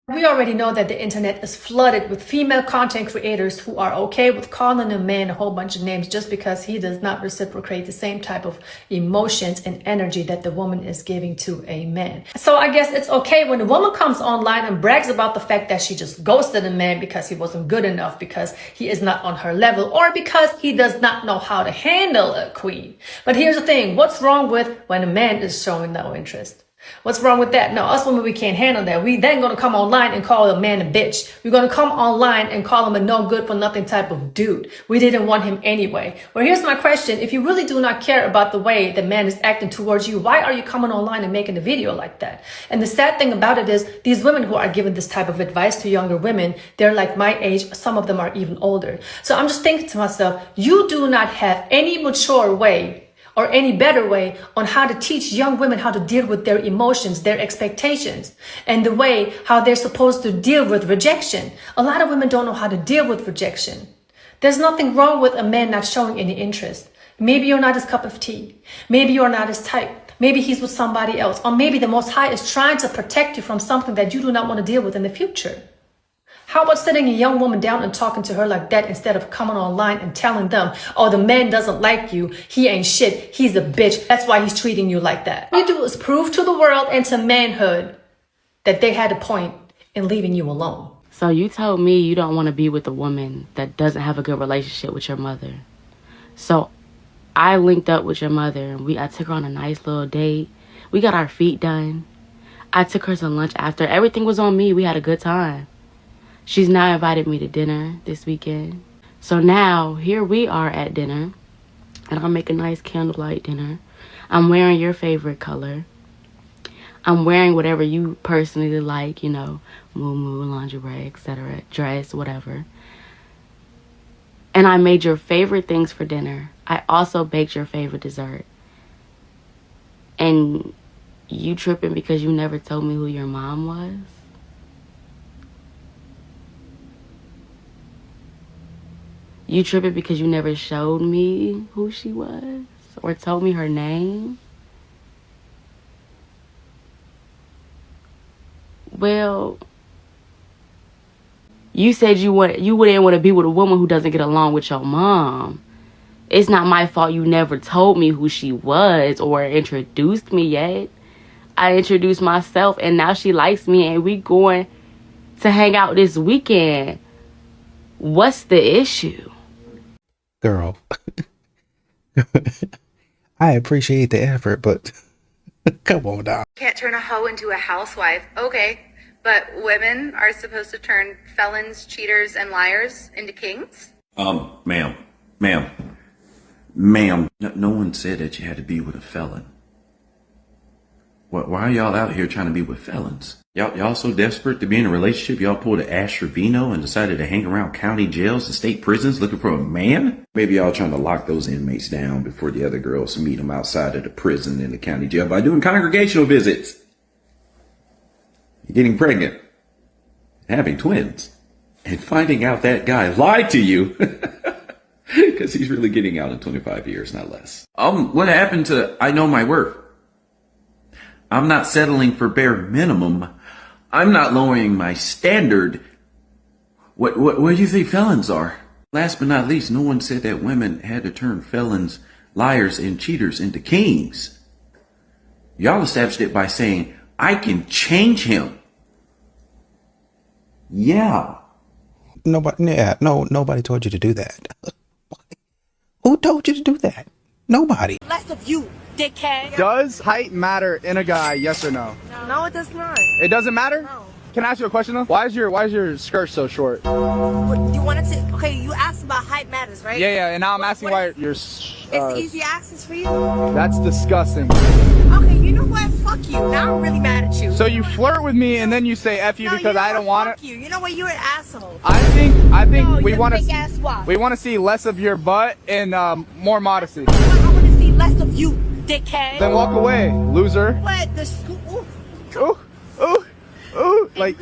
We already know that the internet is flooded with female content creators who are okay with calling a man a whole bunch of names just because he does not reciprocate the same type of emotions and energy that the woman is giving to a man. So I guess it's okay when a woman comes online and brags about the fact that she just ghosted a man because he wasn't good enough, because he is not on her level, or because he does not know how to handle a queen. But here's the thing, what's wrong with when a man is showing no interest? What's wrong with that? No, us women, we can't handle that. We then going to come online and call a man a bitch. We're going to come online and call him a no good for nothing type of dude. We didn't want him anyway. Well, here's my question. If you really do not care about the way the man is acting towards you, why are you coming online and making a video like that? And the sad thing about it is these women who are giving this type of advice to younger women, they're like my age. Some of them are even older. So I'm just thinking to myself, you do not have any mature way or any better way on how to teach young women how to deal with their emotions, their expectations, and the way how they're supposed to deal with rejection. A lot of women don't know how to deal with rejection. There's nothing wrong with a man not showing any interest. Maybe you're not his cup of tea. Maybe you're not his type. Maybe he's with somebody else. Or maybe the Most High is trying to protect you from something that you do not want to deal with in the future. How about sitting a young woman down and talking to her like that instead of coming online and telling them, oh, the man doesn't like you. He ain't shit. He's a bitch. That's why he's treating you like that. All you do is prove to the world and to manhood that they had a point in leaving you alone. So you told me you don't want to be with a woman that doesn't have a good relationship with your mother. So I linked up with your mother and I took her on a nice little date. We got our feet done. I took her to lunch after. Everything was on me. We had a good time. She's now invited me to dinner this weekend. So now, here we are at dinner. And I'll make a nice candlelight dinner. I'm wearing your favorite color. I'm wearing whatever you personally like, you know, moo-moo, lingerie, etc., dress, whatever. And I made your favorite things for dinner. I also baked your favorite dessert. And you tripping because you never told me who your mom was? You tripping because you never showed me who she was or told me her name? Well, you said you wouldn't want to be with a woman who doesn't get along with your mom. It's not my fault you never told me who she was or introduced me yet. I introduced myself and now she likes me and we going to hang out this weekend. What's the issue? Girl, I appreciate the effort, but come on now. Can't turn a hoe into a housewife. Okay, but women are supposed to turn felons, cheaters, and liars into kings? Ma'am. No one said that you had to be with a felon. Why are y'all out here trying to be with felons? Y'all so desperate to be in a relationship, y'all pulled an Ash Trevino and decided to hang around county jails and state prisons looking for a man? Maybe y'all trying to lock those inmates down before the other girls meet them outside of the prison and the county jail by doing congregational visits. You're getting pregnant, having twins, and finding out that guy lied to you because he's really getting out in 25 years, not less. What happened to I know my worth? I'm not settling for bare minimum. I'm not lowering my standard. What do you think felons are? Last but not least, no one said that women had to turn felons, liars, and cheaters into kings. Y'all established it by saying, I can change him. Yeah. Nobody told you to do that. Who told you to do that? Nobody. Less of you, dickhead. Does height matter in a guy, yes or no? No, it does not. It doesn't matter? No. Can I ask you a question though? Why is your skirt so short? What, you wanted to, okay, you asked about height matters, right? Yeah, and now I'm asking why your It's easy access for you? That's disgusting. Okay, you know what? Fuck you. Now I'm really mad at you. So you flirt with me and then you say F you because I don't want it? Fuck you. You know what? You're an asshole. I think No, we you're want a big ass swat. to see less of your butt and more modesty. I want to see less of you, dickhead. Then walk away, loser. What? Ooh, like,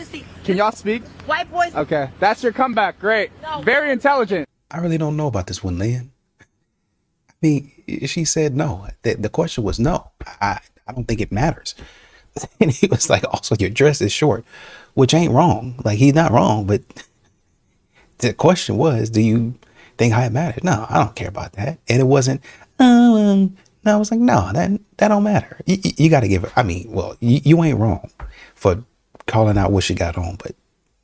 can y'all speak? White boys. Okay, that's your comeback. Great. No. Very intelligent. I really don't know about this one, Lynn. I mean, she said no. The question was no. I don't think it matters. And he was like, also, your dress is short, which ain't wrong. Like, he's not wrong. But the question was, do you think height matters? No, I don't care about that. And it wasn't, no, I was like, no, that don't matter. You got to give it. I mean, well, you ain't wrong for calling out what she got on, but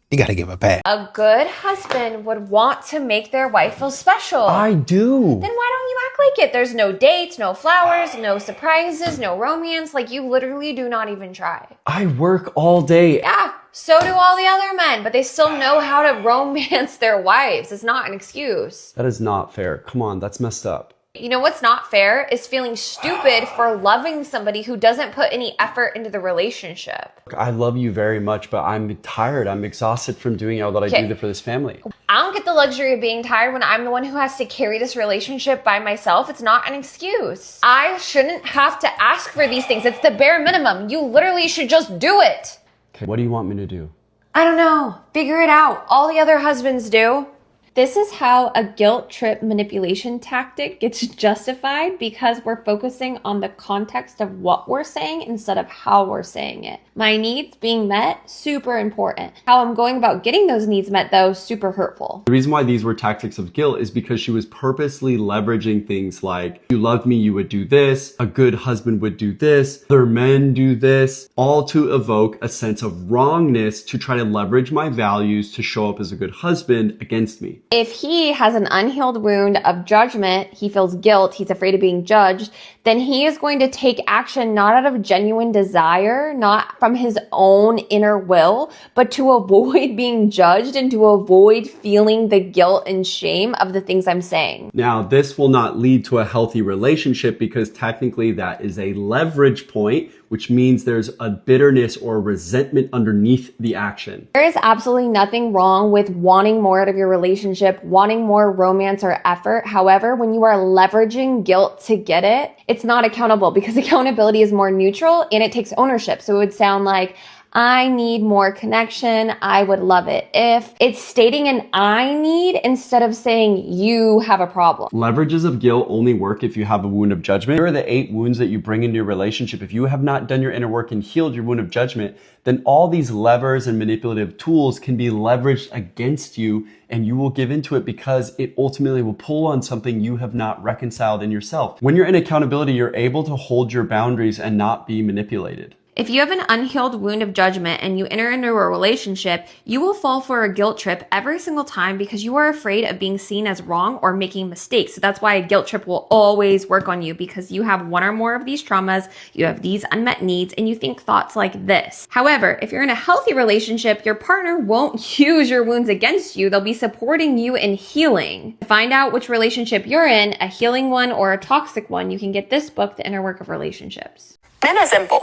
you got to give a pass. A good husband would want to make their wife feel special. I do. Then why don't you act like it? There's no dates, no flowers, no surprises, no romance. Like, you literally do not even try. I work all day. Yeah, so do all the other men, but they still know how to romance their wives. It's not an excuse. That is not fair. Come on, that's messed up. You know what's not fair is feeling stupid for loving somebody who doesn't put any effort into the relationship. I love you very much, but I'm tired. I'm exhausted from doing all that I do for this family. I don't get the luxury of being tired when I'm the one who has to carry this relationship by myself. It's not an excuse. I shouldn't have to ask for these things. It's the bare minimum. You literally should just do it. Okay, what do you want me to do? I don't know. Figure it out. All the other husbands do. This is how a guilt trip manipulation tactic gets justified, because we're focusing on the context of what we're saying instead of how we're saying it. My needs being met, super important. How I'm going about getting those needs met, though, super hurtful. The reason why these were tactics of guilt is because she was purposely leveraging things like, you loved me, you would do this, a good husband would do this, other men do this, all to evoke a sense of wrongness to try to leverage my values to show up as a good husband against me. If he has an unhealed wound of judgment, he feels guilt, he's afraid of being judged, then he is going to take action not out of genuine desire, not from his own inner will, but to avoid being judged and to avoid feeling the guilt and shame of the things I'm saying. Now, this will not lead to a healthy relationship because technically that is a leverage point, which means there's a bitterness or resentment underneath the action. There is absolutely nothing wrong with wanting more out of your relationship, wanting more romance or effort. However, when you are leveraging guilt to get it, it's not accountable, because accountability is more neutral and it takes ownership. So it would sound like, I need more connection, I would love it if it's stating an I need instead of saying you have a problem. Leverages of guilt only work if you have a wound of judgment. Here are the 8 wounds that you bring into your relationship. If you have not done your inner work and healed your wound of judgment, then all these levers and manipulative tools can be leveraged against you, and you will give into it because it ultimately will pull on something you have not reconciled in yourself. When you're in accountability, you're able to hold your boundaries and not be manipulated. If you have an unhealed wound of judgment and you enter into a relationship, you will fall for a guilt trip every single time because you are afraid of being seen as wrong or making mistakes. So that's why a guilt trip will always work on you, because you have one or more of these traumas, you have these unmet needs, and you think thoughts like this. However, if you're in a healthy relationship, your partner won't use your wounds against you. They'll be supporting you in healing. To find out which relationship you're in, a healing one or a toxic one, you can get this book, The Inner Work of Relationships. Men are simple.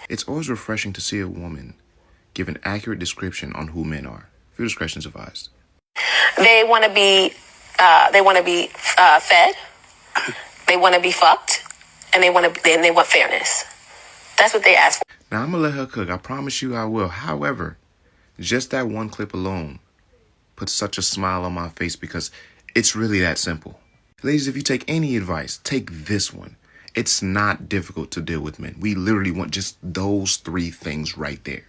It's always refreshing to see a woman give an accurate description on who men are. Few discretion is advised. They want to be fed. They want to be fucked, and they want fairness. That's what they ask for. Now, I'm going to let her cook. I promise you I will. However, just that one clip alone puts such a smile on my face because it's really that simple. Ladies, if you take any advice, take this one. It's not difficult to deal with men. We literally want just those 3 things right there.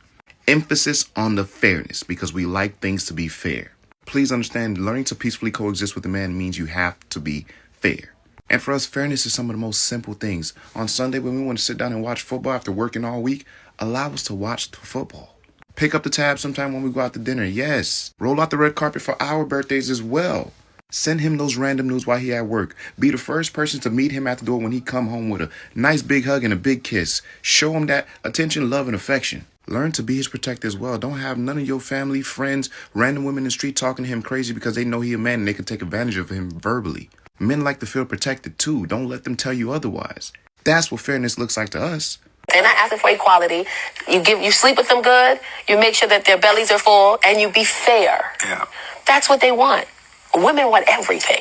Emphasis on the fairness, because we like things to be fair. Please understand, learning to peacefully coexist with a man means you have to be fair. And for us, fairness is some of the most simple things. On Sunday, when we want to sit down and watch football after working all week, allow us to watch the football. Pick up the tab sometime when we go out to dinner. Yes. Roll out the red carpet for our birthdays as well. Send him those random news while he at work. Be the first person to meet him at the door when he come home with a nice big hug and a big kiss. Show him that attention, love, and affection. Learn to be his protector as well. Don't have none of your family, friends, random women in the street talking to him crazy because they know he a man and they can take advantage of him verbally. Men like to feel protected too. Don't let them tell you otherwise. That's what fairness looks like to us. They're not asking for equality. You sleep with them good. You make sure that their bellies are full, and you be fair. Yeah. That's what they want. Women want everything.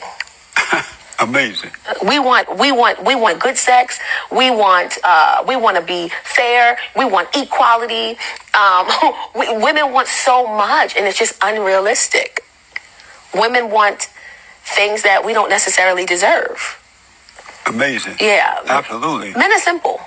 Amazing. We want good sex. We want to be fair. We want equality. Women want so much, and it's just unrealistic. Women want things that we don't necessarily deserve. Amazing. Yeah. Absolutely. Men are simple.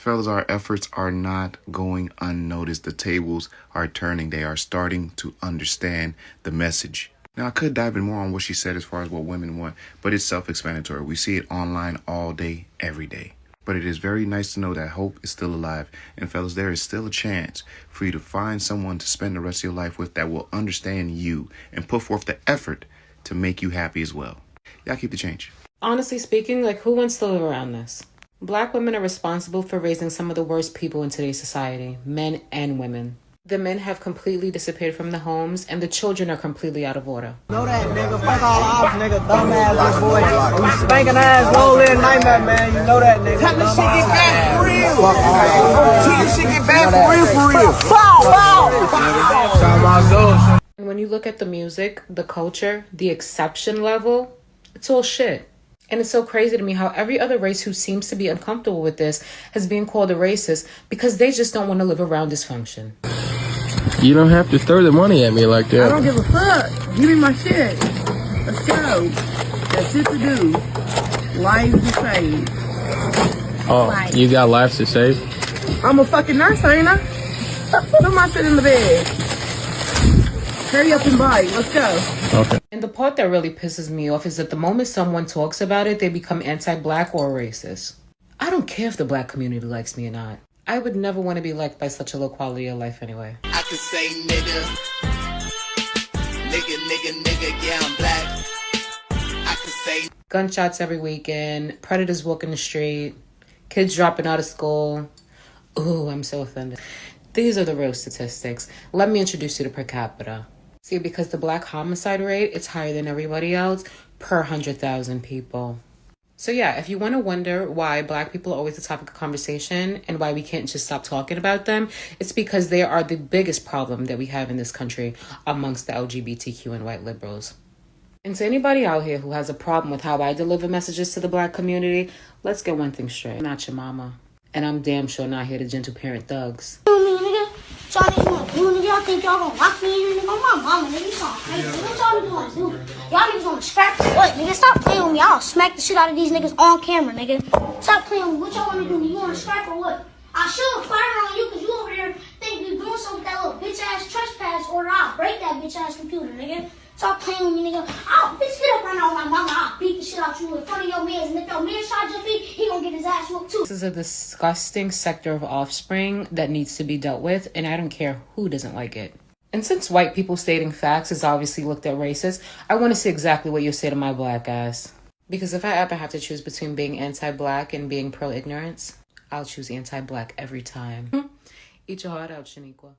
fellas, our efforts are not going unnoticed. The tables are turning. They are starting to understand the message. Now, I could dive in more on what she said as far as what women want, but it's self-explanatory. We see it online all day, every day. But it is very nice to know that hope is still alive. And fellas, there is still a chance for you to find someone to spend the rest of your life with that will understand you and put forth the effort to make you happy as well. Y'all keep the change. Honestly speaking, like, who wants to live around this? Black women are responsible for raising some of the worst people in today's society, men and women. The men have completely disappeared from the homes, and the children are completely out of order. Know that, nigga. Fuck all ops, nigga. Dumb ass little boy. You spanking ass, roll in nightmare, man. You know that, nigga. Tell this shit get bad for real. Tell this shit get bad for real. Bow, bow. And when you look at the music, the culture, the exception level, it's all shit. And it's so crazy to me how every other race who seems to be uncomfortable with this has been called a racist because they just don't want to live around dysfunction. You don't have to throw the money at me like that. I don't give a fuck. Give me my shit. Let's go. That's it to do. Lives to save. Oh, you got lives to save? I'm a fucking nurse, ain't I? Put my shit in the bed. Hurry up and buy. Let's go. Okay. And the part that really pisses me off is that the moment someone talks about it, they become anti-black or racist. I don't care if the black community likes me or not. I would never want to be liked by such a low quality of life anyway. I could say nigga, yeah, I'm black. I could say Gunshots every weekend, predators walking the street, kids dropping out of school. Ooh, I'm so offended. These are the real statistics. Let me introduce you to per capita. See, because the black homicide rate, it's higher than everybody else per 100,000 people. So yeah, if you want to wonder why black people are always the topic of conversation and why we can't just stop talking about them, it's because they are the biggest problem that we have in this country amongst the LGBTQ and white liberals. And to anybody out here who has a problem with how I deliver messages to the black community, let's get one thing straight. I'm not your mama. And I'm damn sure not here to gentle parent thugs. Y'all niggas gonna do, nigga? Y'all think y'all gonna lock me in here, nigga? I'm my mama, nigga. You sound crazy. What y'all niggas gonna do? Y'all niggas gonna scrap the what, nigga? Stop playing with me. I'll smack the shit out of these niggas on camera, nigga. Stop playing with me. What y'all wanna do? You wanna scrap or what? I should fire on you because you over there think you doing something with that little bitch ass trespass order. I'll break that bitch ass computer, nigga. Stop playing with me, nigga. Bitch, get up right now on my mama. I'll beat the shit out you in front of your mans. And if your man shot your feet, he gonna get his ass whooped too. This is a disgusting sector of offspring that needs to be dealt with, and I don't care who doesn't like it. And since white people stating facts is obviously looked at racist, I want to see exactly what you say to my black ass. Because if I ever have to choose between being anti-black and being pro-ignorance, I'll choose anti-black every time. Eat your heart out, Shaniqua.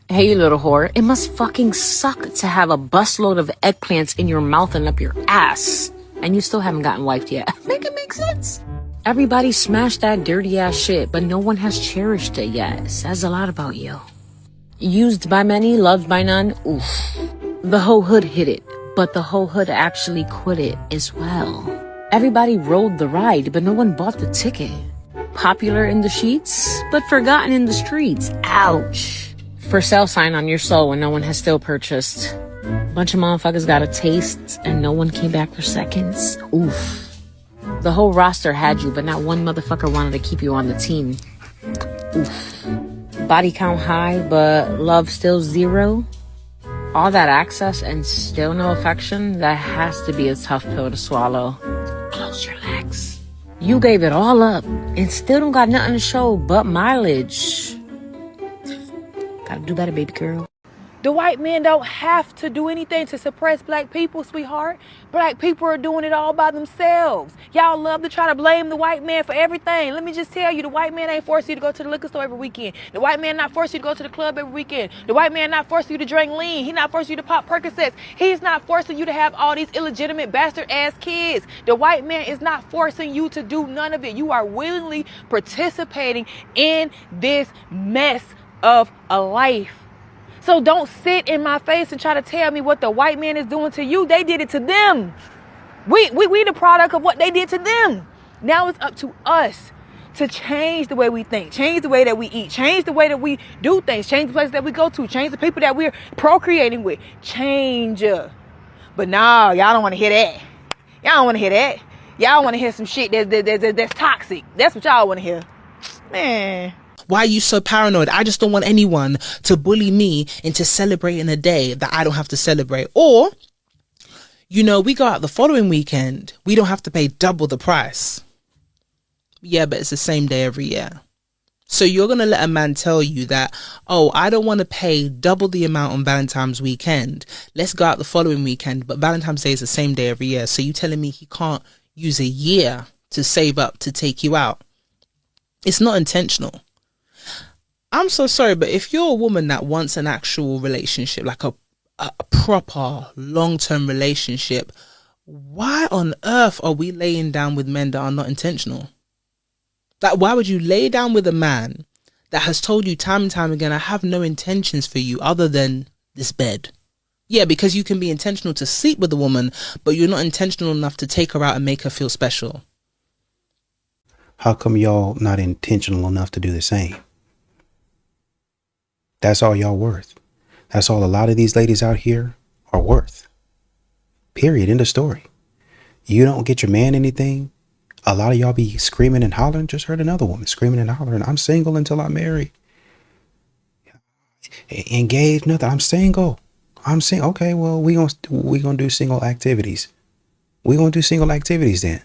Hey, you little whore. It must fucking suck to have a busload of eggplants in your mouth and up your ass. And you still haven't gotten wiped yet. Make it make sense? Everybody smashed that dirty ass shit, but no one has cherished it yet. It says a lot about you. Used by many, loved by none. Oof. The whole hood hit it, but the whole hood actually quit it as well. Everybody rode the ride, but no one bought the ticket. Popular in the sheets, but forgotten in the streets. Ouch. For sale sign on your soul when no one has still purchased. Bunch of motherfuckers got a taste and no one came back for seconds. Oof. The whole roster had you, but not one motherfucker wanted to keep you on the team. Oof. Body count high, but love still zero. All that access and still no affection, that has to be a tough pill to swallow. Close your legs. You gave it all up and still don't got nothing to show but mileage. Gotta do better, baby girl. The white men don't have to do anything to suppress black people, sweetheart. Black people are doing it all by themselves. Y'all love to try to blame the white man for everything. Let me just tell you, the white man ain't forcing you to go to the liquor store every weekend. The white man not forcing you to go to the club every weekend. The white man not forcing you to drink lean. He not forcing you to pop Percocets. He's not forcing you to have all these illegitimate bastard-ass kids. The white man is not forcing you to do none of it. You are willingly participating in this mess of a life. So don't sit in my face and try to tell me what the white man is doing to you. They did it to them. We the product of what they did to them. Now it's up to us to change the way we think, change the way that we eat, change the way that we do things, change the places that we go to, change the people that we're procreating with. Change. But no, y'all don't want to hear that. Y'all don't want to hear that. Y'all want to hear some shit that's toxic. That's what y'all want to hear. Man. Why are you so paranoid? I just don't want anyone to bully me into celebrating a day that I don't have to celebrate. Or, you know, we go out the following weekend. We don't have to pay double the price. Yeah, but it's the same day every year. So you're going to let a man tell you that, oh, I don't want to pay double the amount on Valentine's weekend. Let's go out the following weekend. But Valentine's Day is the same day every year. So you telling me he can't use a year to save up to take you out? It's not intentional. I'm so sorry, but if you're a woman that wants an actual relationship, like a proper long-term relationship, why on earth are we laying down with men that are not intentional? Like, why would you lay down with a man that has told you time and time again, I have no intentions for you other than this bed? Yeah, because you can be intentional to sleep with a woman, but you're not intentional enough to take her out and make her feel special. How come y'all not intentional enough to do the same? That's all y'all worth. That's all a lot of these ladies out here are worth. Period. End of story. You don't get your man anything. A lot of y'all be screaming and hollering. Just heard another woman screaming and hollering. I'm single until I'm married. Engaged, nothing. I'm single. I'm single. Okay, well, we gonna do single activities. We gonna do single activities then.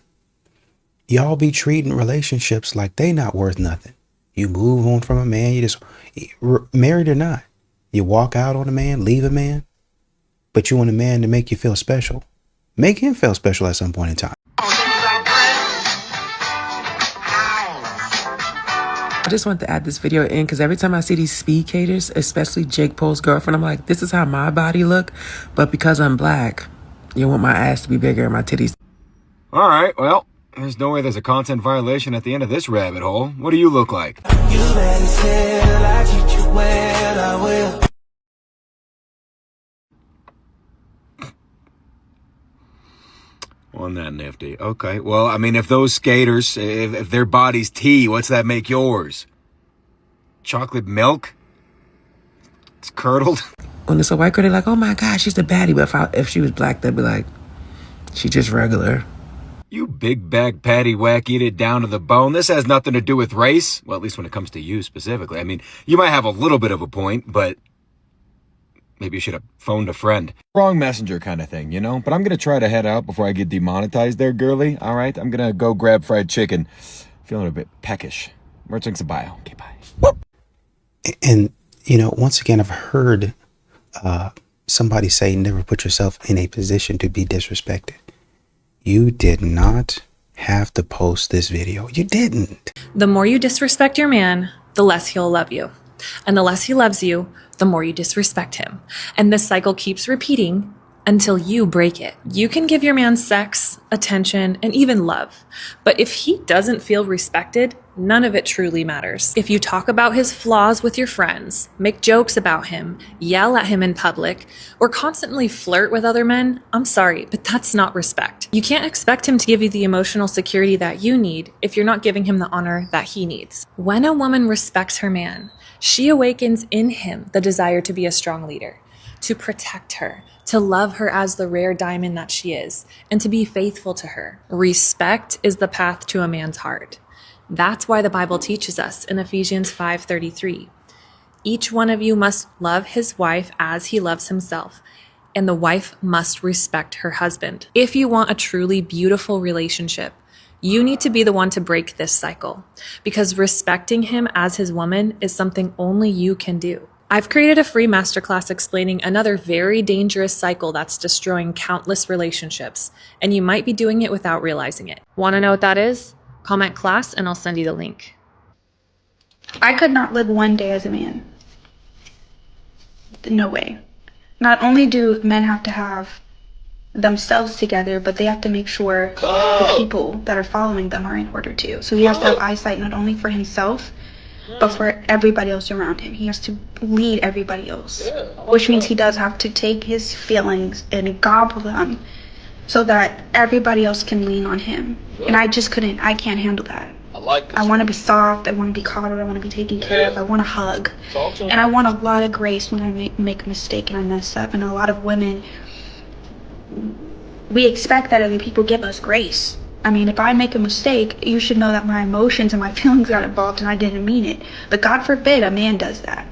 Y'all be treating relationships like they not worth nothing. You move on from a man. You just married or not. You walk out on a man, leave a man, but you want a man to make you feel special. Make him feel special at some point in time. I just want to add this video in because every time I see these speed caters, especially Jake Paul's girlfriend, I'm like, this is how my body look, but because I'm black, you want my ass to be bigger and my titties. All right, well, there's no way there's a content violation at the end of this rabbit hole. What do you look like? You better tell, I treat you well, I will. Wasn't that nifty? Okay, well, I mean, if those skaters, if their body's tea, what's that make yours? Chocolate milk? It's curdled? When it's a white girl, they're like, oh my God, she's the baddie. But if she was black, they'd be like, she's just regular. You big bag patty whack, eat it down to the bone. This has nothing to do with race. Well, at least when it comes to you specifically. I mean, you might have a little bit of a point, but maybe you should have phoned a friend. Wrong messenger kind of thing, you know? But I'm going to try to head out before I get demonetized there, girly. All right? I'm going to go grab fried chicken. Feeling a bit peckish. Merch links in bio. Okay, bye. Whoop. And, you know, once again, I've heard somebody say, never put yourself in a position to be disrespected. You did not have to post this video. You didn't. The more you disrespect your man, the less he'll love you. And the less he loves you, the more you disrespect him. And this cycle keeps repeating until you break it. You can give your man sex, attention, and even love. But if he doesn't feel respected, none of it truly matters. If you talk about his flaws with your friends, make jokes about him, yell at him in public, or constantly flirt with other men, I'm sorry, but that's not respect. You can't expect him to give you the emotional security that you need if you're not giving him the honor that he needs. When a woman respects her man, she awakens in him the desire to be a strong leader, to protect her, to love her as the rare diamond that she is, and to be faithful to her. Respect is the path to a man's heart. That's why the Bible teaches us in Ephesians 5:33. Each one of you must love his wife as he loves himself, and the wife must respect her husband. If you want a truly beautiful relationship, you need to be the one to break this cycle, because respecting him as his woman is something only you can do. I've created a free masterclass explaining another very dangerous cycle that's destroying countless relationships, and you might be doing it without realizing it. Want to know what that is? Comment class and I'll send you the link. I could not live one day as a man. No way. Not only do men have to have themselves together, but they have to make sure the people that are following them are in order too. So he has to have eyesight not only for himself, but for everybody else around him. He has to lead everybody else, which means he does have to take his feelings and gobble them so that everybody else can lean on him. And I can't handle that. I want to be soft, I want to be coddled, I want to be taken care of, I want to hug. And I want a lot of grace when I make a mistake and I mess up. And a lot of women, we expect that other people give us grace. I mean, if I make a mistake, you should know that my emotions and my feelings got involved and I didn't mean it. But God forbid a man does that.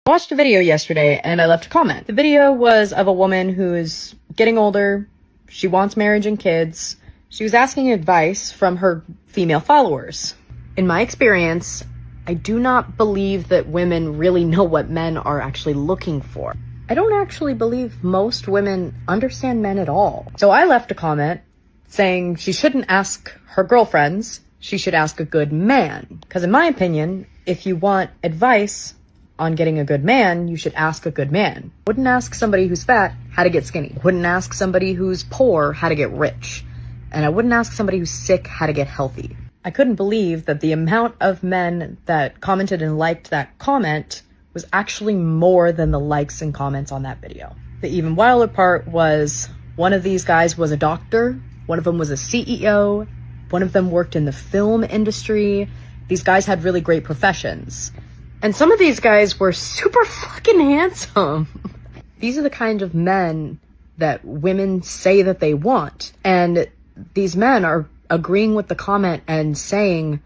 I watched a video yesterday and I left a comment. The video was of a woman who is getting older. She wants marriage and kids. She was asking advice from her female followers. In my experience, I do not believe that women really know what men are actually looking for. I don't actually believe most women understand men at all. So I left a comment saying she shouldn't ask her girlfriends, she should ask a good man. Because in my opinion, if you want advice on getting a good man, you should ask a good man. Wouldn't ask somebody who's fat how to get skinny. Wouldn't ask somebody who's poor how to get rich. And I wouldn't ask somebody who's sick how to get healthy. I couldn't believe that the amount of men that commented and liked that comment was actually more than the likes and comments on that video. The even wilder part was one of these guys was a doctor, one of them was a CEO, one of them worked in the film industry. These guys had really great professions. And some of these guys were super fucking handsome. These are the kind of men that women say that they want. And these men are agreeing with the comment and saying,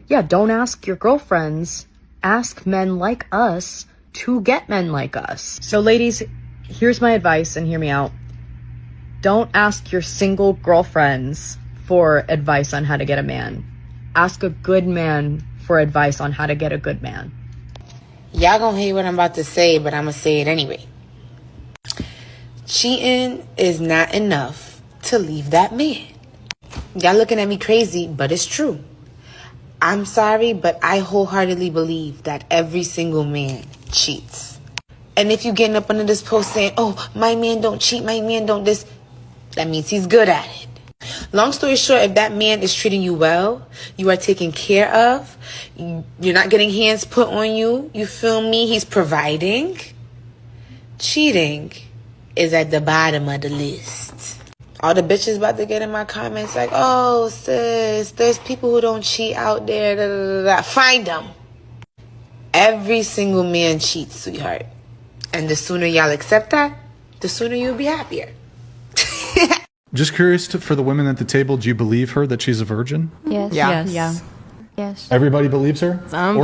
yeah, don't ask your girlfriends, ask men like us to get men like us. So ladies, here's my advice and hear me out. Don't ask your single girlfriends for advice on how to get a man. Ask a good man for advice on how to get a good man. Y'all gonna hate what I'm about to say, but I'm gonna say it anyway. Cheating is not enough to leave that man. Y'all looking at me crazy, but it's true. I'm sorry, but I wholeheartedly believe that every single man cheats. And if you getting up under this post saying, oh, my man don't cheat, my man don't this, that means he's good at it. Long story short, if that man is treating you well, you are taken care of, you're not getting hands put on you, you feel me, he's providing, cheating is at the bottom of the list. All the bitches about to get in my comments like, oh, sis, there's people who don't cheat out there. Da, da, da, da. Find them. Every single man cheats, sweetheart. And the sooner y'all accept that, the sooner you'll be happier. Just curious for the women at the table, do you believe her that she's a virgin? Yes. Yeah. Yes. Yes. Everybody believes her? Some, Or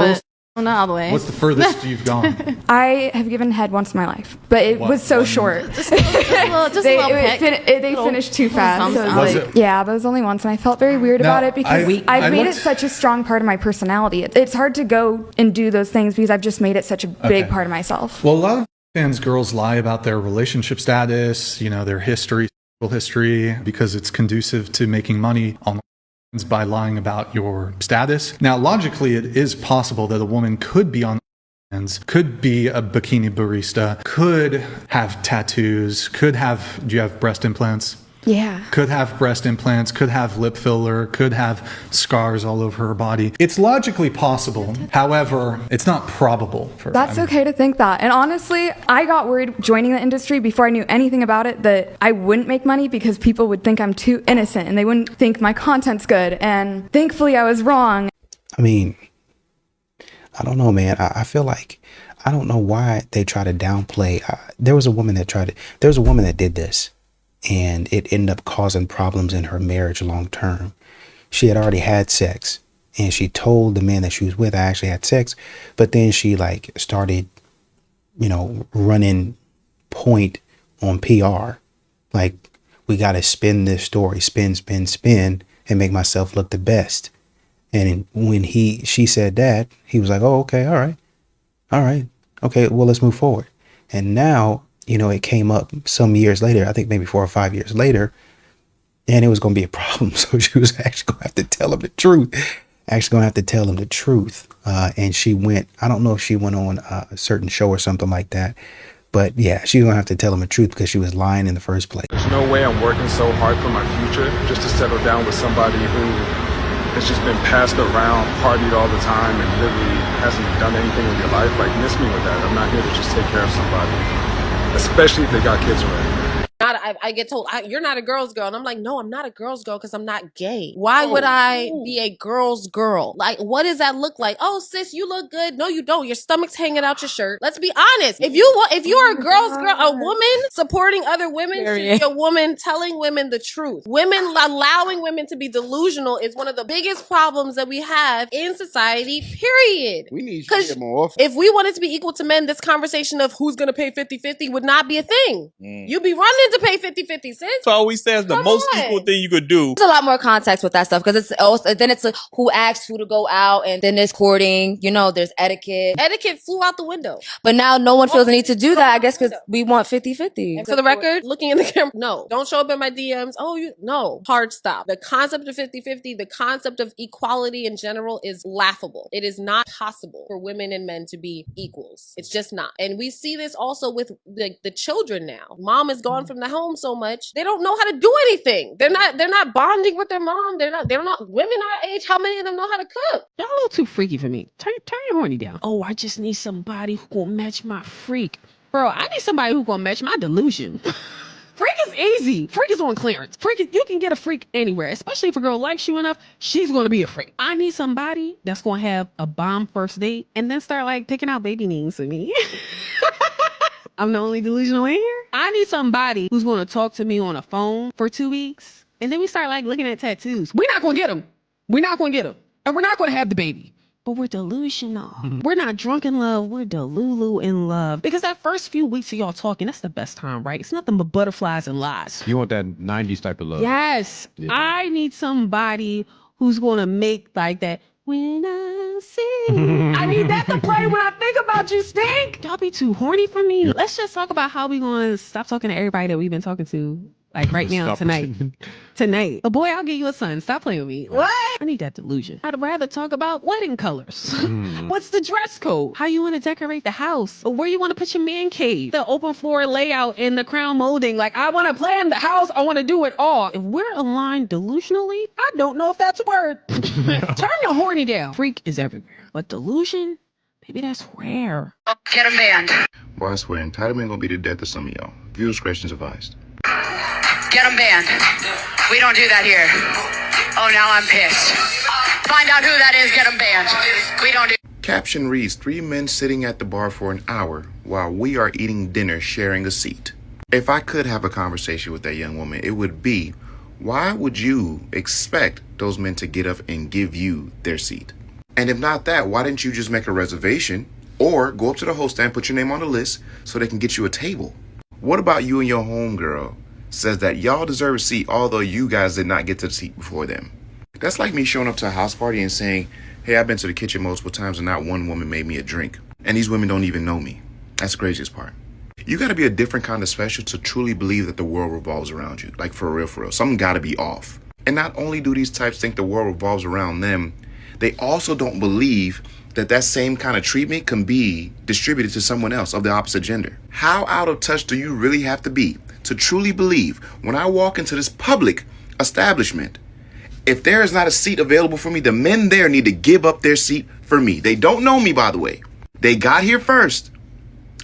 but not all the way. what's the furthest you've gone? I have given head once in my life, but it was so short. Just a little peck. They finished too fast. So it Was was like, it? yeah, but it was only once, and I felt very weird Now, about it because I I've made it looked- such a strong part of my personality. It's hard to go and do those things because I've just made it such a big Okay. part of myself. Well, a lot of fans, girls lie about their relationship status, their history, because it's conducive to making money on by lying about your status. Now, logically, it is possible that a woman could be on could be a bikini barista, could have tattoos, do you have breast implants? Yeah. Could have breast implants, could have lip filler, could have scars all over her body. It's logically possible. However, it's not probable. That's okay to think that. And honestly, I got worried joining the industry before I knew anything about it that I wouldn't make money because people would think I'm too innocent and they wouldn't think my content's good. And thankfully I was wrong. I mean, I don't know, man. I feel like, I don't know why they try to downplay. There was a woman that did this, and it ended up causing problems in her marriage long term. She had already had sex, and she told the man that she was with, I actually had sex, but then she started, running point on PR. Like, we got to spin this story, spin, and make myself look the best. And when she said that, he was like, oh, okay, all right. Okay, well, let's move forward. And now, it came up some years later, I think maybe 4 or 5 years later, and it was going to be a problem. So she was actually going to have to tell him the truth. And she went, I don't know if she went on a certain show or something like that, but yeah, she's going to have to tell him the truth because she was lying in the first place. There's no way I'm working so hard for my future just to settle down with somebody who has just been passed around, partied all the time, and really hasn't done anything with your life. Like, miss me with that. I'm not here to just take care of somebody, especially if they got kids already. I I get told, you're not a girl's girl. And I'm like, no, I'm not a girl's girl because I'm not gay. Why would I be a girl's girl? Like, what does that look like? Oh, sis, you look good. No, you don't. Your stomach's hanging out your shirt. Let's be honest. If you're a girl's girl, a woman supporting other women should be a woman telling women the truth. Women allowing women to be delusional is one of the biggest problems that we have in society, period. We need you to get more often. If we wanted to be equal to men, this conversation of who's going to pay 50-50 would not be a thing. You'd be running to pay 50-50, sis. So always says the most equal thing you could do. There's a lot more context with that stuff because it's also, then it's who asks who to go out, and then there's courting. You know, there's etiquette. Etiquette flew out the window. But now no one feels the need to do that, I guess, because we want 50-50. For the record, looking in the camera, no. Don't show up in my DMs. No. Hard stop. The concept of 50-50, the concept of equality in general is laughable. It is not possible for women and men to be equals. It's just not. And we see this also with the children now. Mom is gone from the home so much, they don't know how to do anything. They're not bonding with their mom. They're not women our age. How many of them know how to cook? Y'all a little too freaky for me. Turn your horny down. Oh, I just need somebody who gonna match my freak. Bro, I need somebody who gonna match my delusion. Freak is easy. Freak is on clearance. You can get a freak anywhere, especially if a girl likes you enough, she's gonna be a freak. I need somebody that's gonna have a bomb first date and then start like picking out baby names for me. I'm the only delusional in here. I need somebody who's gonna talk to me on a phone for 2 weeks and then we start like looking at tattoos. We're not gonna get them. We're not gonna get them. And we're not gonna have the baby. But we're delusional. We're not drunk in love. We're delulu in love. Because that first few weeks of y'all talking, that's the best time, right? It's nothing but butterflies and lies. You want that 90s type of love. Yes. Yeah. I need somebody who's going to make like that. When I sing. I need that to play when I think about you, Stink. Y'all be too horny for me. Let's just talk about how we going to stop talking to everybody that we've been talking to. Like right now, tonight. But boy, I'll give you a son. Stop playing with me. What? I need that delusion. I'd rather talk about wedding colors. What's the dress code? How you want to decorate the house? Or where you want to put your man cave? The open floor layout and the crown molding. Like, I want to plan the house. I want to do it all. If we're aligned delusionally, I don't know if that's a word. Turn your horny down. Freak is everywhere. But delusion, baby, that's rare. Get him banned. Boy, I swear, entitlement gonna be the death of some of y'all. Viewer discretion advised. Get them banned. We don't do that here. Oh, now I'm pissed. Find out who that is, get them banned. We don't do... Caption reads, 3 men sitting at the bar for an hour while we are eating dinner sharing a seat. If I could have a conversation with that young woman, it would be, why would you expect those men to get up and give you their seat? And if not that, why didn't you just make a reservation or go up to the host stand, put your name on the list so they can get you a table? What about you and your homegirl says that y'all deserve a seat, although you guys did not get to the seat before them? That's like me showing up to a house party and saying, hey, I've been to the kitchen multiple times and not one woman made me a drink. And these women don't even know me. That's the craziest part. You gotta be a different kind of special to truly believe that the world revolves around you. Like for real, for real. Something gotta be off. And not only do these types think the world revolves around them, they also don't believe that that same kind of treatment can be distributed to someone else of the opposite gender. How out of touch do you really have to be to truly believe when I walk into this public establishment, if there is not a seat available for me, the men there need to give up their seat for me. They don't know me, by the way. They got here first.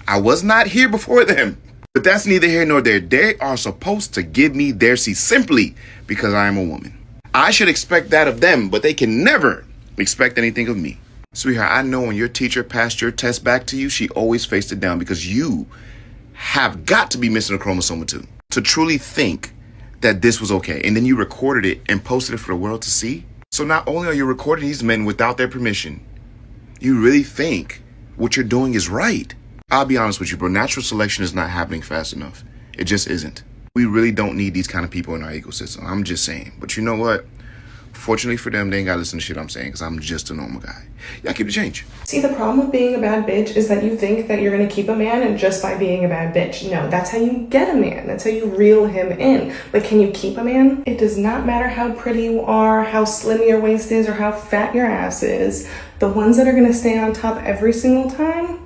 I was not here before them. But that's neither here nor there. They are supposed to give me their seat simply because I am a woman. I should expect that of them, but they can never expect anything of me. Sweetheart, I know when your teacher passed your test back to you, she always faced it down because you have got to be missing a chromosome or 2 to truly think that this was okay. And then you recorded it and posted it for the world to see. So not only are you recording these men without their permission, you really think what you're doing is right. I'll be honest with you, bro. Natural selection is not happening fast enough. It just isn't. We really don't need these kind of people in our ecosystem. I'm just saying. But you know what? Fortunately for them, they ain't gotta listen to shit I'm saying because I'm just a normal guy. Y'all keep the change. See, the problem with being a bad bitch is that you think that you're gonna keep a man and just by being a bad bitch. No, that's how you get a man. That's how you reel him in. But can you keep a man? It does not matter how pretty you are, how slim your waist is, or how fat your ass is. The ones that are gonna stay on top every single time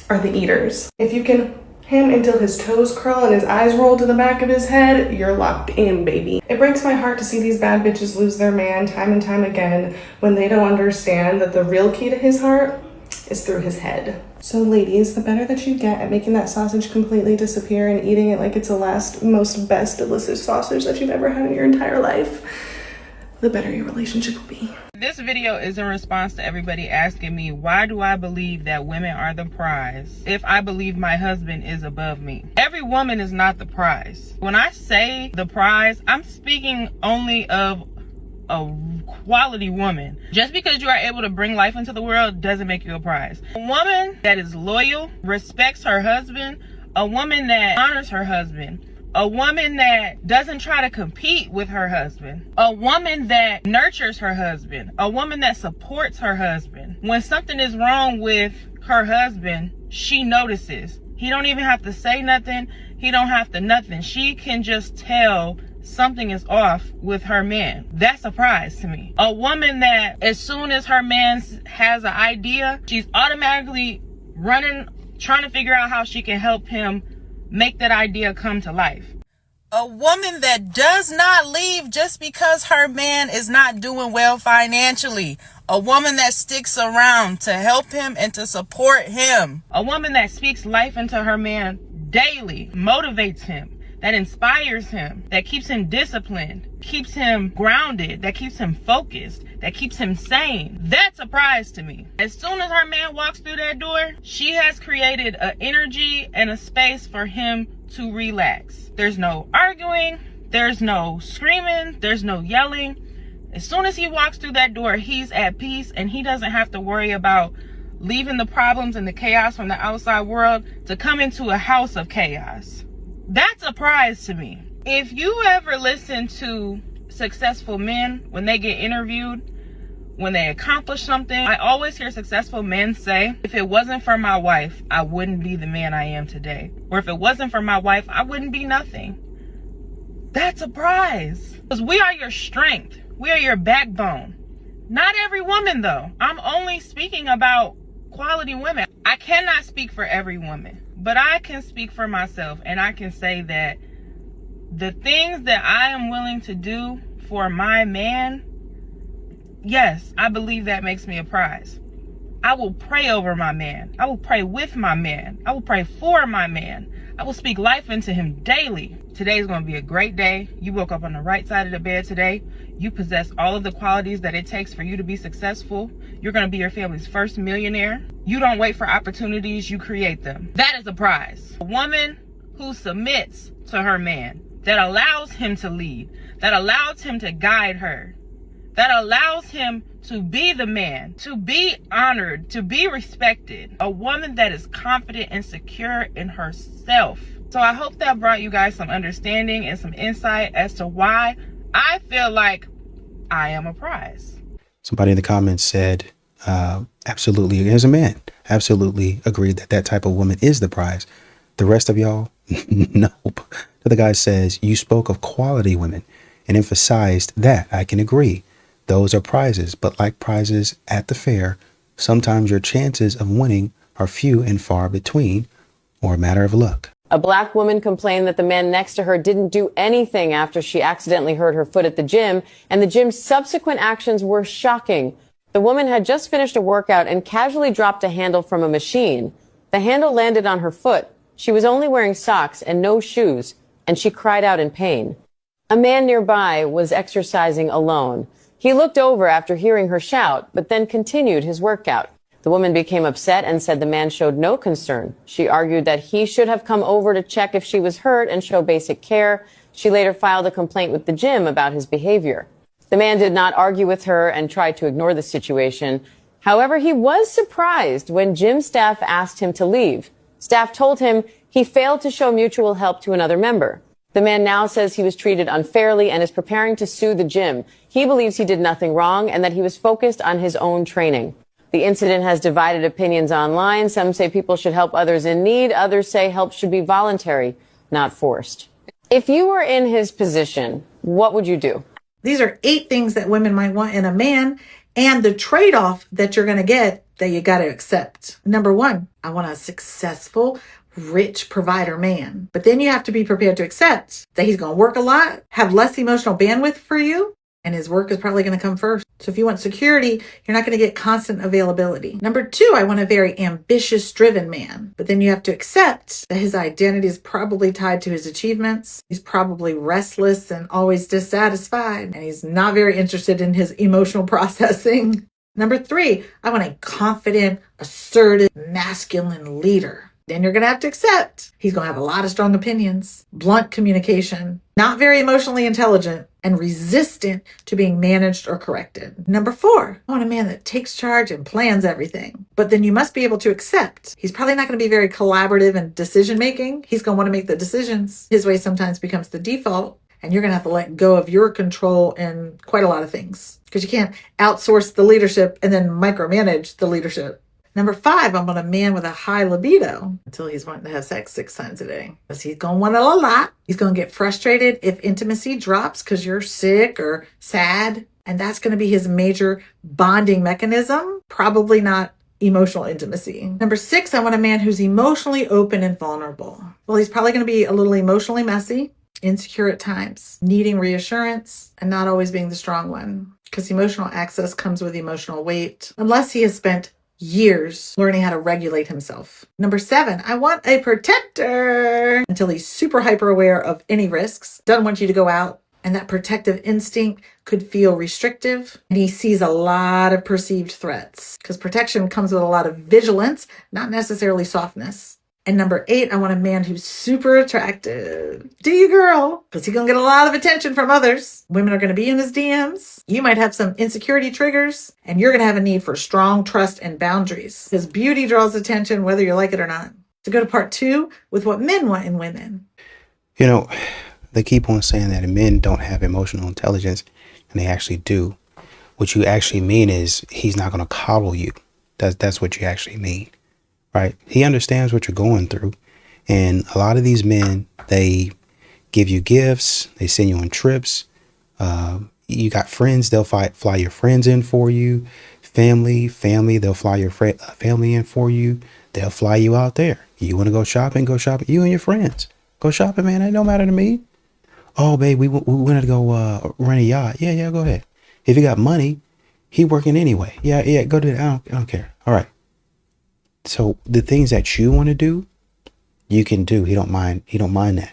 are the eaters. If you can him until his toes curl and his eyes roll to the back of his head, you're locked in, baby. It breaks my heart to see these bad bitches lose their man time and time again when they don't understand that the real key to his heart is through his head. So ladies, the better that you get at making that sausage completely disappear and eating it like it's the last, most best delicious sausage that you've ever had in your entire life, the better your relationship will be. This video is in response to everybody asking me, why do I believe that women are the prize if I believe my husband is above me? Every woman is not the prize. When I say the prize, I'm speaking only of a quality woman. Just because you are able to bring life into the world doesn't make you a prize. A woman that is loyal, respects her husband, a woman that honors her husband, a woman that doesn't try to compete with her husband, a woman that nurtures her husband, a woman that supports her husband. When something is wrong with her husband, she notices. He don't even have to say nothing. He don't have to nothing. She can just tell something is off with her man. That's a prize to me. A woman that as soon as her man has an idea, she's automatically running, trying to figure out how she can help him make that idea come to life. A woman that does not leave just because her man is not doing well financially. A woman that sticks around to help him and to support him. A woman that speaks life into her man daily, motivates him, that inspires him, that keeps him disciplined, keeps him grounded, that keeps him focused, that keeps him sane. That's a prize to me. As soon as her man walks through that door, she has created an energy and a space for him to relax. There's no arguing, there's no screaming, there's no yelling. As soon as he walks through that door, he's at peace and he doesn't have to worry about leaving the problems and the chaos from the outside world to come into a house of chaos. That's a prize to me. If you ever listen to successful men when they get interviewed, when they accomplish something, I always hear successful men say, if it wasn't for my wife, I wouldn't be the man I am today. Or if it wasn't for my wife, I wouldn't be nothing. That's a prize. Because we are your strength. We are your backbone. Not every woman though. I'm only speaking about quality women. I cannot speak for every woman, but I can speak for myself, and I can say that the things that I am willing to do for my man, yes, I believe that makes me a prize. I will pray over my man. I will pray with my man. I will pray for my man. I will speak life into him daily. Today is going to be a great day. You woke up on the right side of the bed today. You possess all of the qualities that it takes for you to be successful. You're going to be your family's first millionaire. You don't wait for opportunities, you create them. That is a prize. A woman who submits to her man, that allows him to lead, that allows him to guide her, that allows him to be the man, to be honored, to be respected. A woman that is confident and secure in herself. So I hope that brought you guys some understanding and some insight as to why I feel like I am a prize. Somebody in the comments said, absolutely, as a man, absolutely agreed that that type of woman is the prize. The rest of y'all, nope. The other guy says, you spoke of quality women and emphasized that. I can agree. Those are prizes, but like prizes at the fair, sometimes your chances of winning are few and far between, or a matter of luck. A black woman complained that the man next to her didn't do anything after she accidentally hurt her foot at the gym, and the gym's subsequent actions were shocking. The woman had just finished a workout and casually dropped a handle from a machine. The handle landed on her foot. She was only wearing socks and no shoes, and she cried out in pain. A man nearby was exercising alone. He looked over after hearing her shout, but then continued his workout. The woman became upset and said the man showed no concern. She argued that he should have come over to check if she was hurt and show basic care. She later filed a complaint with the gym about his behavior. The man did not argue with her and tried to ignore the situation. However, he was surprised when gym staff asked him to leave. Staff told him he failed to show mutual help to another member. The man now says he was treated unfairly and is preparing to sue the gym. He believes he did nothing wrong and that he was focused on his own training. The incident has divided opinions online. Some say people should help others in need. Others say help should be voluntary, not forced. If you were in his position, what would you do? These are 8 things that women might want in a man, and the trade-off that you're going to get that you got to accept. Number 1, I want a successful, rich provider man. But then you have to be prepared to accept that he's going to work a lot, have less emotional bandwidth for you, and his work is probably going to come first. So if you want security, you're not going to get constant availability. Number 2, I want a very ambitious, driven man. But then you have to accept that his identity is probably tied to his achievements. He's probably restless and always dissatisfied, and he's not very interested in his emotional processing. Number 3, I want a confident, assertive, masculine leader. Then you're going to have to accept he's going to have a lot of strong opinions, blunt communication, not very emotionally intelligent, and resistant to being managed or corrected. Number 4, I want a man that takes charge and plans everything. But then you must be able to accept he's probably not going to be very collaborative in decision making. He's going to want to make the decisions. His way sometimes becomes the default, and you're going to have to let go of your control in quite a lot of things because you can't outsource the leadership and then micromanage the leadership. Number 5, I want a man with a high libido until he's wanting to have sex 6 times a day. Because he's going to want it a lot. He's going to get frustrated if intimacy drops because you're sick or sad. And that's going to be his major bonding mechanism. Probably not emotional intimacy. Number 6, I want a man who's emotionally open and vulnerable. Well, he's probably going to be a little emotionally messy, insecure at times, needing reassurance, and not always being the strong one. Because emotional access comes with emotional weight. Unless he has spent years learning how to regulate himself. Number 7, I want a protector until he's super hyper aware of any risks, doesn't want you to go out, and that protective instinct could feel restrictive, and he sees a lot of perceived threats because protection comes with a lot of vigilance, not necessarily softness. And number 8, I want a man who's super attractive. Do you, girl? Because he's going to get a lot of attention from others. Women are going to be in his DMs. You might have some insecurity triggers, and you're going to have a need for strong trust and boundaries. His beauty draws attention whether you like it or not. To go to part 2 with what men want in women. You know, they keep on saying that men don't have emotional intelligence, and they actually do. What you actually mean is he's not going to coddle you. That's what you actually mean. Right? He understands what you're going through. And a lot of these men, they give you gifts. They send you on trips. You got friends. They'll fly your friends in for you. Family. They'll fly your family in for you. They'll fly you out there. You want to go shopping? Go shopping. You and your friends. Go shopping, man. It don't matter to me. Oh, babe, we want to go rent a yacht. Yeah, go ahead. If you got money, he working anyway. Yeah, go do that. I don't care. All right. So the things that you want to do, you can do. He don't mind that.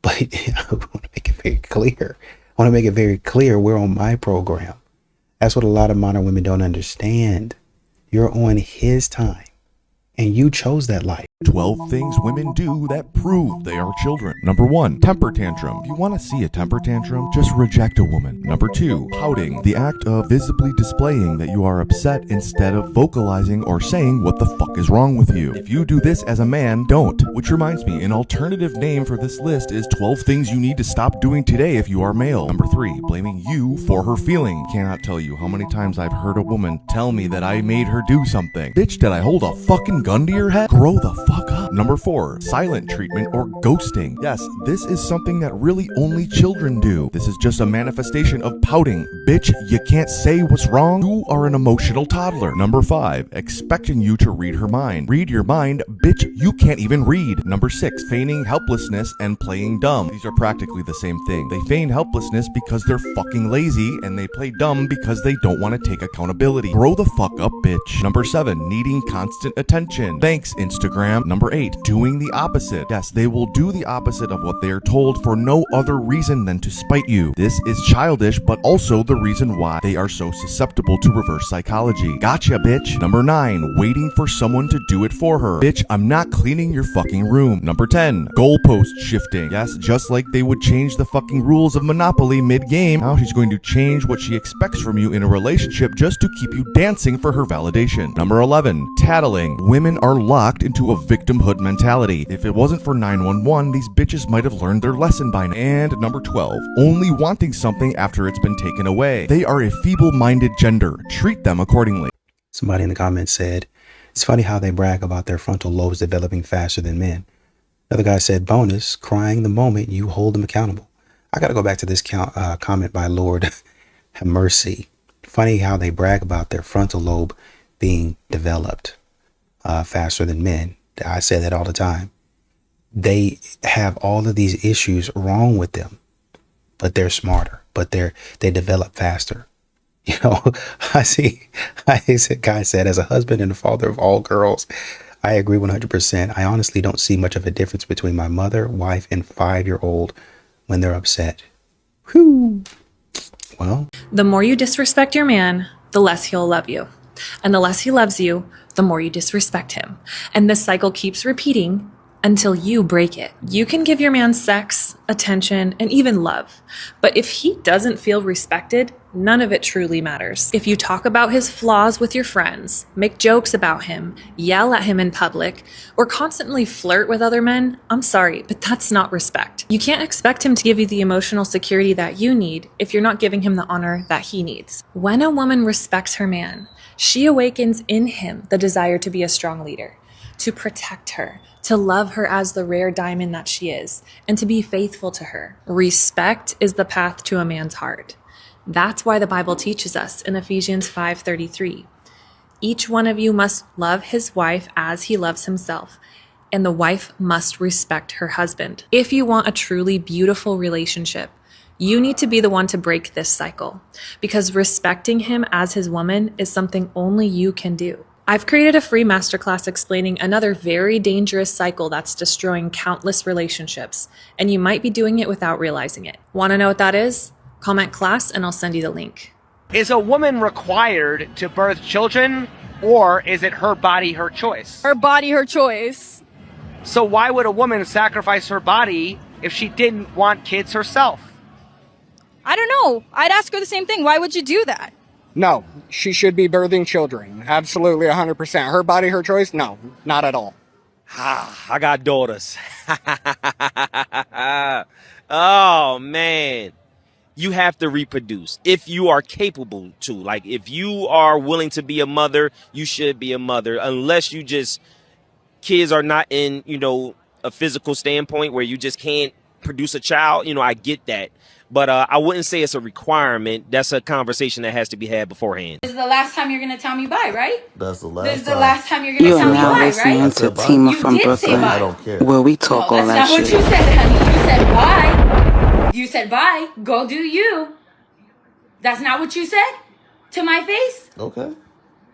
But I want to make it very clear. I want to make it very clear we're on my program. That's what a lot of modern women don't understand. You're on his time. And you chose that life. 12 things women do that prove they are children. Number 1, temper tantrum. If you want to see a temper tantrum, just reject a woman. Number 2, pouting. The act of visibly displaying that you are upset instead of vocalizing or saying what the fuck is wrong with you. If you do this as a man, don't. Which reminds me, an alternative name for this list is 12 things you need to stop doing today if you are male. Number 3, blaming you for her feeling. Cannot tell you how many times I've heard a woman tell me that I made her do something. Bitch, did I hold a fucking gun to your head? Grow the fuck up. Number 4, silent treatment or ghosting. Yes, this is something that really only children do. This is just a manifestation of pouting. Bitch, you can't say what's wrong. You are an emotional toddler. Number 5, expecting you to read her mind. Read your mind, bitch, you can't even read. Number 6, feigning helplessness and playing dumb. These are practically the same thing. They feign helplessness because they're fucking lazy, and they play dumb because they don't want to take accountability. Grow the fuck up, bitch. Number 7, needing constant attention. Thanks, Instagram. Number 8, doing the opposite. Yes, they will do the opposite of what they are told for no other reason than to spite you. This is childish, but also the reason why they are so susceptible to reverse psychology. Gotcha, bitch. Number 9, waiting for someone to do it for her. Bitch, I'm not cleaning your fucking room. Number 10, goalpost shifting. Yes, just like they would change the fucking rules of Monopoly mid-game, now she's going to change what she expects from you in a relationship just to keep you dancing for her validation. Number 11, tattling. Women are locked into a victimhood mentality. If it wasn't for 911, these bitches might have learned their lesson by now. And number 12, only wanting something after it's been taken away. They are a feeble-minded gender. Treat them accordingly. Somebody in the comments said, it's funny how they brag about their frontal lobes developing faster than men. Another guy said, bonus, crying the moment you hold them accountable. I got to go back to this comment by Lord have mercy. Funny how they brag about their frontal lobe being developed faster than men. I say that all the time. They have all of these issues wrong with them, but they're smarter. but they develop faster. You know, I see a guy said, as a husband and a father of all girls, I agree 100%. I honestly don't see much of a difference between my mother, wife, and 5-year-old when they're upset. Whew. Well, the more you disrespect your man, the less he'll love you. And the less he loves you, the more you disrespect him. And this cycle keeps repeating until you break it. You can give your man sex, attention, and even love. But if he doesn't feel respected, none of it truly matters. If you talk about his flaws with your friends, make jokes about him, yell at him in public, or constantly flirt with other men, I'm sorry, but that's not respect. You can't expect him to give you the emotional security that you need if you're not giving him the honor that he needs. When a woman respects her man, she awakens in him the desire to be a strong leader, to protect her, to love her as the rare diamond that she is, and to be faithful to her. Respect is the path to a man's heart. That's why the Bible teaches us in Ephesians 5:33, each one of you must love his wife as he loves himself, and the wife must respect her husband. If you want a truly beautiful relationship, you need to be the one to break this cycle, because respecting him as his woman is something only you can do. I've created a free masterclass explaining another very dangerous cycle that's destroying countless relationships, and you might be doing it without realizing it. Want to know what that is? Comment class and I'll send you the link. Is a woman required to birth children, or is it her body, her choice? Her body, her choice. So why would a woman sacrifice her body if she didn't want kids herself? I don't know. I'd ask her the same thing. Why would you do that? No, she should be birthing children. Absolutely 100%. Her body, her choice? No, not at all. I got daughters. Oh, man. You have to reproduce if you are capable to. Like, if you are willing to be a mother, you should be a mother, unless you just, kids are not in, a physical standpoint where you just can't produce a child. I get that. But I wouldn't say it's a requirement. That's a conversation that has to be had beforehand. This is the last time you're going to tell me bye, right? That's the last This is the last time you're going to tell me now bye, listening right? to Tima from You did say Brooklyn. bye. I don't care. Where we talk all that That's not what shit. you said, honey. You said bye. You said bye. Go do you. That's not what you said to my face? Okay.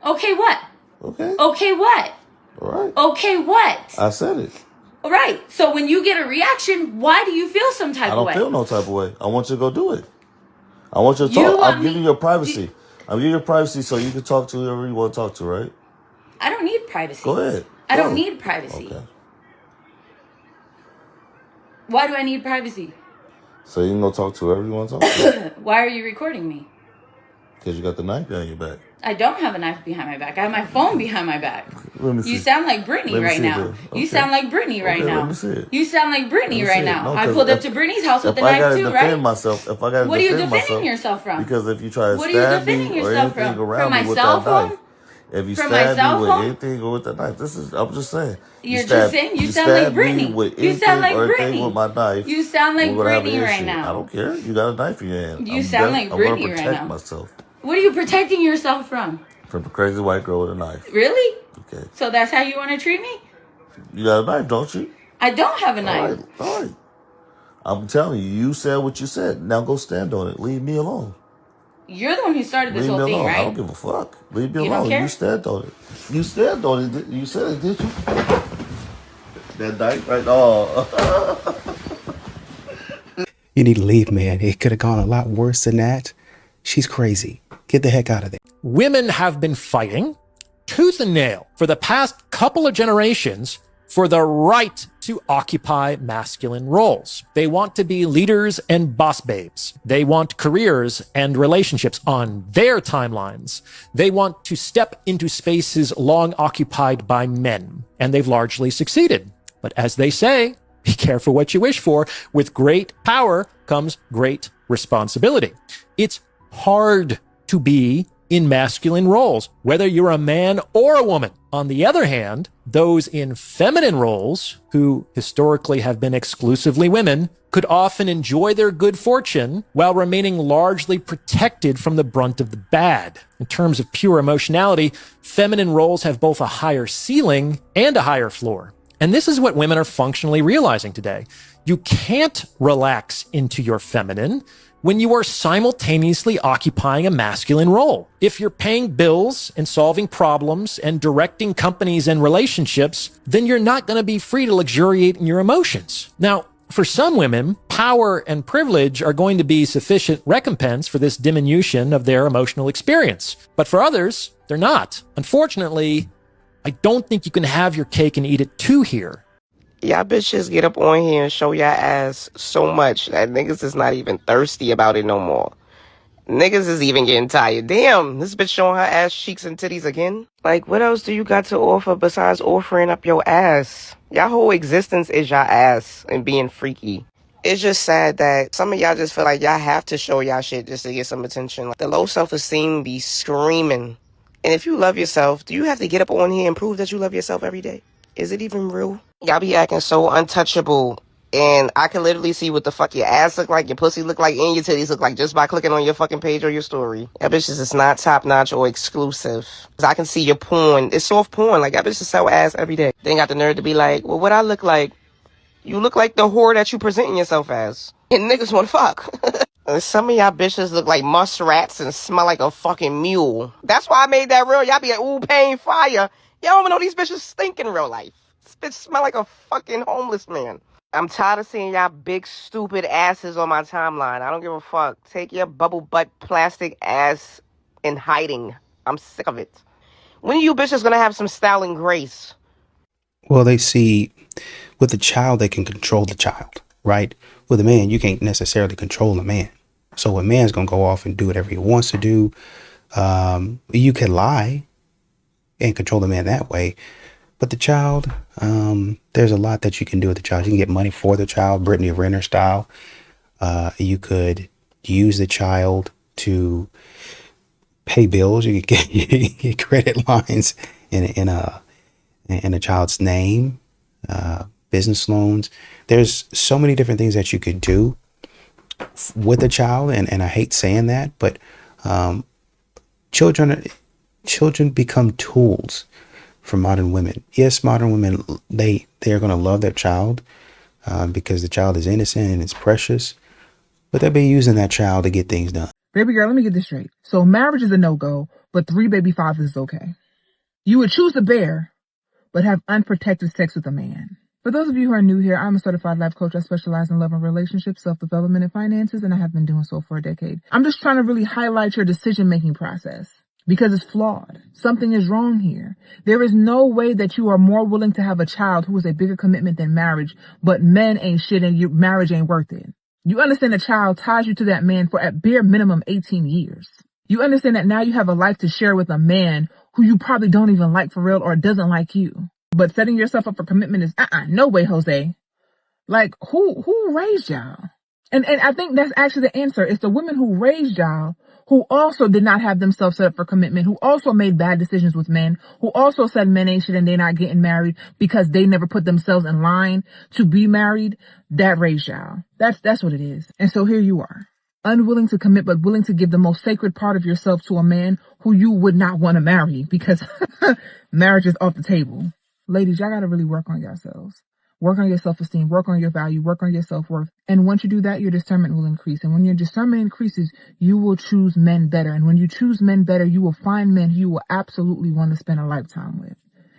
Okay, what? Okay. Okay, what? All right. Okay, what? I said it. All right. So when you get a reaction, why do you feel some type I of don't way? feel no type of way. I want you to go do it. I want you to You talk. want I'm me- giving you your privacy. I'm giving you your privacy so you can talk to whoever you want to talk to, right? I don't need privacy. Go ahead. I don't Go. need privacy. Okay. Why do I need privacy? So you can go talk to whoever you want to talk to. Why are you recording me? Because you got the knife behind your back. I don't have a knife behind my back. I have my phone behind my back. Let me see. You sound like Britney Let me right see it now. then. You Okay. sound like Britney right Okay, now. let me see it. You sound like Let Britney me right see it. now. No, I 'cause pulled up if- to Britney's house with if a I knife gotta too, defend right? myself, if I gotta What are you defend defending myself, yourself from? because if you try to What are you stab defending me or yourself anything from? around From me my with cell that knife, phone? if you From my stab cell me with phone? anything or with that knife, I'm just saying. You're you just saying you sound like stab me Britney. with You sound like anything or anything Britney. with my knife. You sound like we're gonna have an Britney right issue. now. I don't care. You got a knife in your hand. You sound like I'm gonna Britney right protect now. myself What are you protecting yourself from? from a crazy white girl with a knife. Really? Okay. So that's how you want to treat me? You got a knife, don't you? I don't have a knife. All right. I'm telling you, you said what you said. Now go stand on it. Leave me alone. You're the one who started this Leave me whole thing, alone. I don't right? give a fuck. Leave me You don't alone. care? You stand on it. You stand on it. You said it, did you? That knife right? Oh. you need to leave, man. It could have gone a lot worse than that. She's crazy. Get the heck out of there. Women have been fighting tooth and nail for the past couple of generations for the right to occupy masculine roles. They want to be leaders and boss babes. They want careers and relationships on their timelines. They want to step into spaces long occupied by men, and they've largely succeeded. But as they say, be careful what you wish for. With great power comes great responsibility. It's hard to be in masculine roles, whether you're a man or a woman. On the other hand, those in feminine roles, who historically have been exclusively women, could often enjoy their good fortune while remaining largely protected from the brunt of the bad. In terms of pure emotionality, feminine roles have both a higher ceiling and a higher floor. And this is what women are functionally realizing today. You can't relax into your feminine. when you are simultaneously occupying a masculine role. If you're paying bills and solving problems and directing companies and relationships, then you're not going to be free to luxuriate in your emotions. Now, for some women, power and privilege are going to be sufficient recompense for this diminution of their emotional experience. But for others, they're not. Unfortunately, I don't think you can have your cake and eat it too here. Y'all bitches get up on here and show y'all ass so much that niggas is not even thirsty about it no more. Niggas is even getting tired. Damn, this bitch showing her ass cheeks and titties again? Like, what else do you got to offer besides offering up your ass? Y'all whole existence is y'all ass and being freaky. It's just sad that some of y'all just feel like y'all have to show y'all shit just to get some attention. Like, the low self-esteem be screaming. And if you love yourself, do you have to get up on here and prove that you love yourself every day? Is it even real? Y'all be acting so untouchable. And I can literally see what the fuck your ass look like, your pussy look like, and your titties look like just by clicking on your fucking page or your story. That bitches is not top-notch or exclusive. Cause I can see your porn. It's soft porn. Like, that bitch just sell ass every day. They ain't got the nerve to be like, well, what I look like? You look like the whore that you presenting yourself as. And niggas wanna fuck. And some of y'all bitches look like muskrats and smell like a fucking mule. That's why I made that reel. Y'all be like, ooh, pain, fire. Y'all don't even know these bitches stink in real life. This bitch smell like a fucking homeless man. I'm tired of seeing y'all big stupid asses on my timeline. I don't give a fuck. Take your bubble butt plastic ass in hiding. I'm sick of it. When are you bitches gonna have some style and grace? Well, they see with the child, they can control the child, right? With a man, you can't necessarily control a man. So a man's going to go off and do whatever he wants to do. You can lie and control the man that way. But the child, there's a lot that you can do with the child. You can get money for the child, Brittany Renner style. You could use the child to pay bills. You could get credit lines in a child's name, business loans. There's so many different things that you could do with a child, and I hate saying that, but children become tools for modern women. Yes, modern women, they are going to love their child because the child is innocent and it's precious, but they'll be using that child to get things done. Baby girl, let me get this straight. So marriage is a no-go, but 3 baby fathers is okay. You would choose to bear, but have unprotected sex with a man. For those of you who are new here, I'm a certified life coach. I specialize in love and relationships, self-development, and finances, and I have been doing so for a decade. I'm just trying to really highlight your decision-making process because it's flawed. Something is wrong here. There is no way that you are more willing to have a child who is a bigger commitment than marriage, but men ain't shit and marriage ain't worth it. You understand a child ties you to that man for at bare minimum 18 years. You understand that now you have a life to share with a man who you probably don't even like for real or doesn't like you. But setting yourself up for commitment is, no way, Jose. Like, who raised y'all? And I think that's actually the answer. It's the women who raised y'all who also did not have themselves set up for commitment, who also made bad decisions with men, who also said men ain't shit and they not getting married because they never put themselves in line to be married. That raised y'all. That's what it is. And so here you are, unwilling to commit, but willing to give the most sacred part of yourself to a man who you would not want to marry because marriage is off the table. Ladies, y'all got to really work on yourselves. Work on your self-esteem, work on your value, work on your self-worth. And once you do that, your discernment will increase. And when your discernment increases, you will choose men better. And when you choose men better, you will find men who you will absolutely want to spend a lifetime with.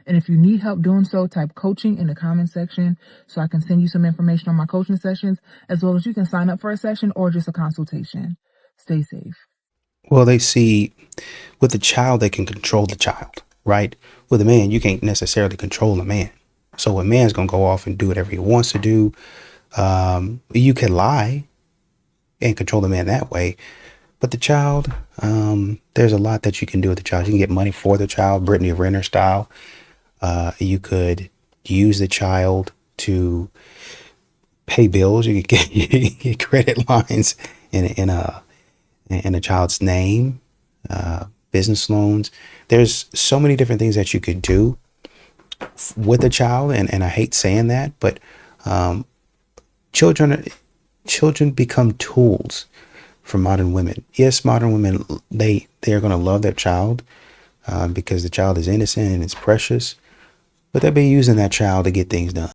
And if you need help doing so, type coaching in the comment section so I can send you some information on my coaching sessions, as well as you can sign up for a session or just a consultation. Stay safe. Well, they see with the child, they can control the child, right? With a man, you can't necessarily control a man. So a man's going to go off and do whatever he wants to do. You can lie and control the man that way. But the child, there's a lot that you can do with the child. You can get money for the child, Brittany Renner style. You could use the child to pay bills. You could get credit lines in a child's name, business loans. There's so many different things that you could do with a child, and I hate saying that, but children become tools for modern women. Yes, modern women, they are going to love their child because the child is innocent and it's precious, but they'll be using that child to get things done.